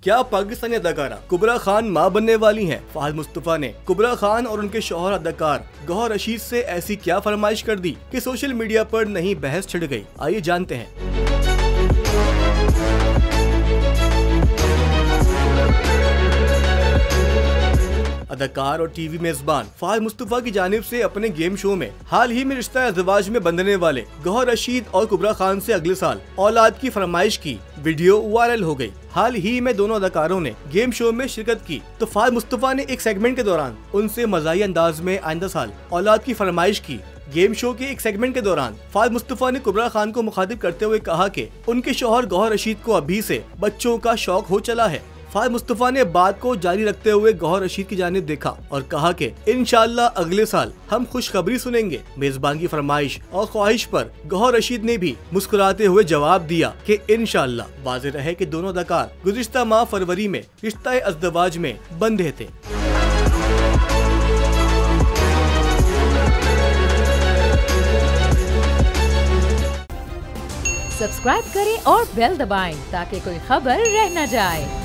क्या पाकिस्तानी अदाकारा कुबरा खान मां बनने वाली हैं? फहद मुस्तफा ने कुबरा खान और उनके शौहर अदाकार गौहर रशीद से ऐसी क्या फरमाइश कर दी कि सोशल मीडिया पर नई बहस छिड़ गई। आइए जानते हैं। अदाकार और टीवी मेजबान फहद मुस्तफा की जानिब से अपने गेम शो में हाल ही में रिश्ता अज़वाज में बंधने वाले गौहर रशीद और कुबरा खान से अगले साल औलाद की फरमाइश की वीडियो वायरल हो गई। हाल ही में दोनों अदाकारों ने गेम शो में शिरकत की तो फहद मुस्तफा ने एक सेगमेंट के दौरान उनसे मज़ाही अंदाज में आइंदा साल औलाद की फरमाइश की। गेम शो के एक सेगमेंट के दौरान फहद मुस्तफा ने कुबरा खान को मुखातिब करते हुए कहा कि उनके शौहर गौहर रशीद को अभी से बच्चों का शौक हो चला है। फहद मुस्तफा ने बात को जारी रखते हुए गौहर रशीद की जानिब देखा और कहा कि इंशाअल्लाह अगले साल हम खुशखबरी सुनेंगे। मेजबान की फरमाइश और ख्वाहिश पर गौहर रशीद ने भी मुस्कुराते हुए जवाब दिया कि इंशाअल्लाह। वाज़ेह रहे कि दोनों अदाकार गुज़िश्ता माह फरवरी में रिश्ता अज़वाज में बंधे थे। सब्सक्राइब करें और बेल दबाएं ताकि कोई खबर रह न जाए।